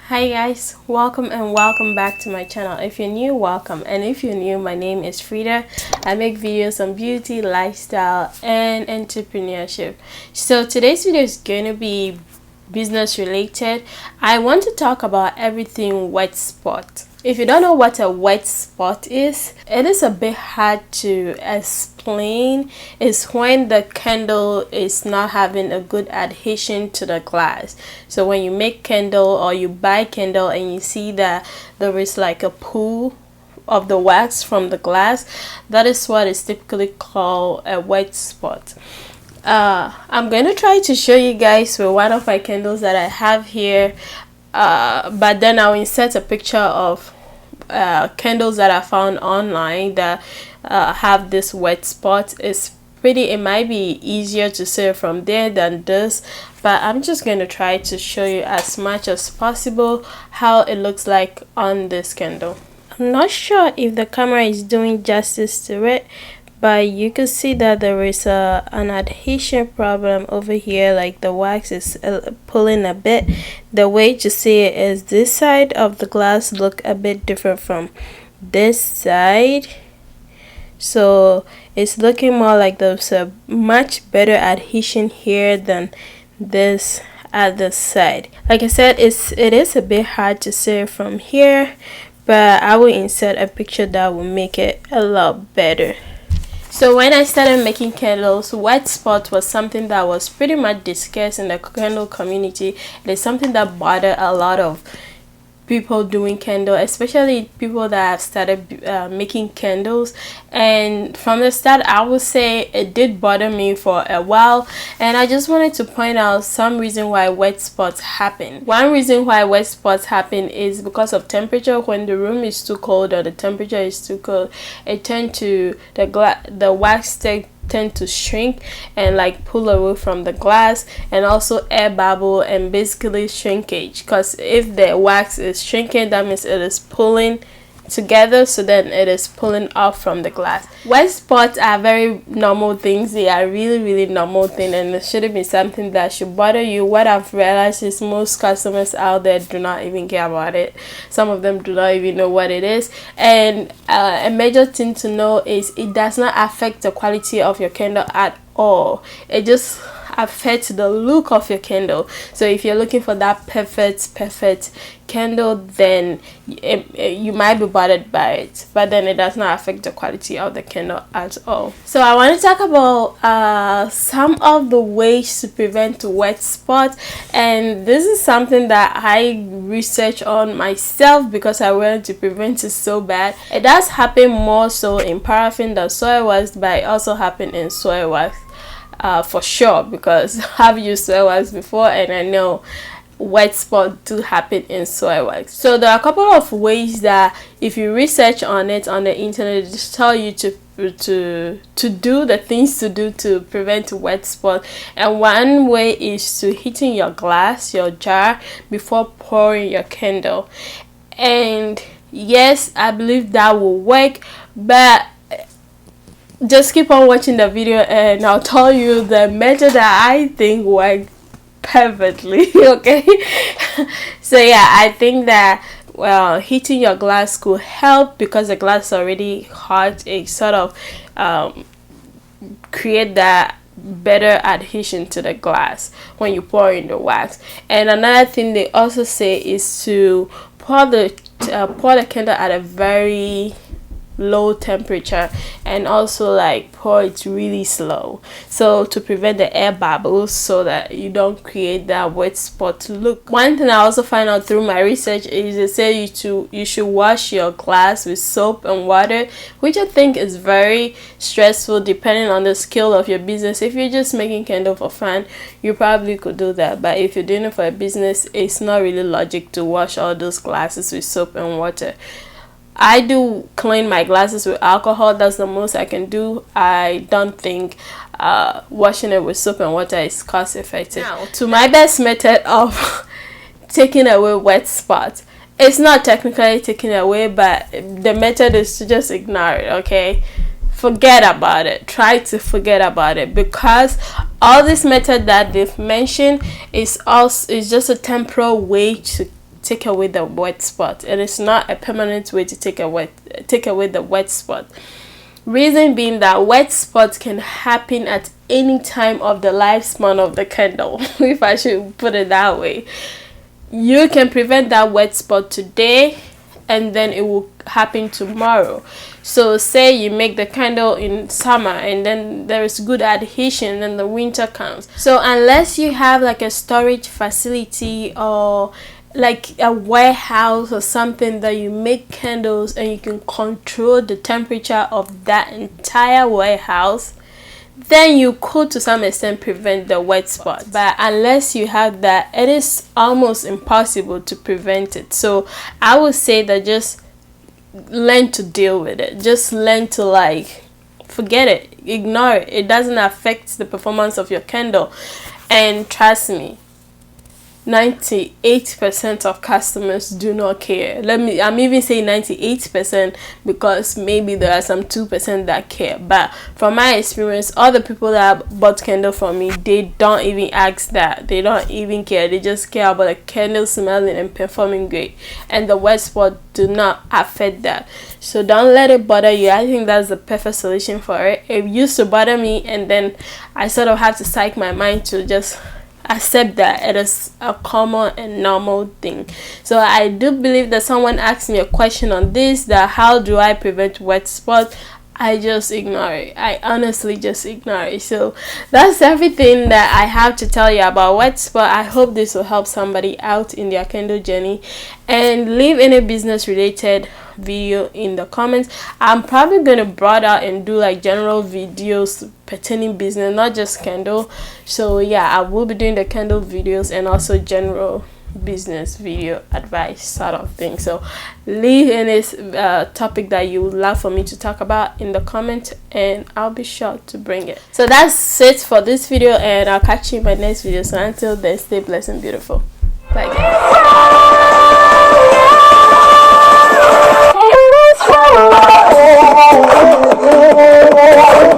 Hi guys, welcome back to my channel. If you're new, welcome, and if you're new, my name is Freda. I make videos on beauty, lifestyle, and entrepreneurship. So today's video is going to be business related. I want to talk about everything wet spot. If you don't know what a wet spot is, it is a bit hard to explain. It's when the candle is not having a good adhesion to the glass. So when you make candle or you buy candle and you see that there is like a pool of the wax from the glass, that is what is typically called a wet spot. I'm going to try to show you guys with one of my candles that I have here. But then I'll insert a picture of candles that I found online that have this wet spot. It might be easier to see from there than this, but I'm just going to try to show you as much as possible how it looks like on this candle. I'm not sure if the camera is doing justice to it, but you can see that there is an adhesion problem over here, like the wax is pulling a bit. The way to see it is this side of the glass look a bit different from this side, so it's looking more like there's a much better adhesion here than this at the side. Like I said, it is a bit hard to see from here, but I will insert a picture that will make it a lot better. So when I started making candles, wet spot was something that was pretty much discussed in the candle community. It is something that bothered a lot of people doing candle, especially people that have started making candles. And from the start, I would say it did bother me for a while, and I just wanted to point out some reason why wet spots happen. One reason why wet spots happen is because of temperature. When the room is too cold or the temperature is too cold, it tend to the wax tend to shrink and like pull away from the glass, and also air bubble and basically shrinkage, because if the wax is shrinking, that means it is pulling together, so then it is pulling off from the glass. Wet spots are very normal things. They are really normal thing, and it shouldn't be something that should bother you. What I've realized is most customers out there do not even care about it. Some of them do not even know what it is, and a major thing to know is it does not affect the quality of your candle at all. It just affects the look of your candle. So if you're looking for that perfect candle, then you might be bothered by it, but then it does not affect the quality of the candle at all. So I want to talk about some of the ways to prevent wet spots, and this is something that I researched on myself because I wanted to prevent it so bad. It does happen more so in paraffin than soy wax, but it also happens in soy wax for sure, because I've used soy wax before and I know wet spots do happen in soy wax. So there are a couple of ways that if you research on it on the internet, it just tell you to do the things to do to prevent wet spot. And one way is to heating your glass, your jar, before pouring your candle. And yes, I believe that will work, but just keep on watching the video and I'll tell you the method that I think worked perfectly. Okay. So yeah, I think that heating your glass could help, because the glass is already hot. It sort of create that better adhesion to the glass when you pour in the wax. And another thing they also say is to pour the candle at a very low temperature, and also like pour it really slow, so to prevent the air bubbles, so that you don't create that wet spot look. One thing I also find out through my research is they say you should wash your glass with soap and water, which I think is very stressful depending on the skill of your business. If you're just making candle for fun, you probably could do that, but if you're doing it for a business, it's not really logic to wash all those glasses with soap and water. I do clean my glasses with alcohol. That's the most I can do. I don't think washing it with soap and water is cost effective. Now, to my best method of taking away wet spots. It's not technically taken away, but the method is to just ignore it, okay? Forget about it. Try to forget about it, because all this method that they've mentioned is just a temporal way to take away the wet spot. It is not a permanent way to take away the wet spot. Reason being that wet spots can happen at any time of the lifespan of the candle, if I should put it that way. You can prevent that wet spot today, and then it will happen tomorrow. So say you make the candle in summer and then there is good adhesion, then the winter comes. So unless you have like a storage facility or like a warehouse or something that you make candles and you can control the temperature of that entire warehouse, then you could to some extent prevent the wet spot. But unless you have that, it is almost impossible to prevent it. So I would say that just learn to deal with it. Just learn to like forget it, ignore it. It doesn't affect the performance of your candle. And trust me, 98% of customers do not care. I'm even saying 98% because maybe there are some 2% that care. But from my experience, all the people that bought candle from me, they don't even ask that. They don't even care. They just care about the candle smelling and performing great. And the wet spot do not affect that. So don't let it bother you. I think that's the perfect solution for it. It used to bother me, and then I sort of have to psych my mind to just accept that it is a common and normal thing. So I do believe that someone asked me a question on this, that how do I prevent wet spot. I just ignore it. I honestly just ignore it. So that's everything that I have to tell you about wet spot. I hope this will help somebody out in their candle journey. And leave any business related video in the comments. I'm probably gonna broaden out and do like general videos pertaining business, not just candle. So yeah, I will be doing the candle videos and also general business video advice sort of thing. So leave any topic that you would love for me to talk about in the comment, and I'll be sure to bring it. So that's it for this video, and I'll catch you in my next video. So until then, stay blessed and beautiful. Bye guys.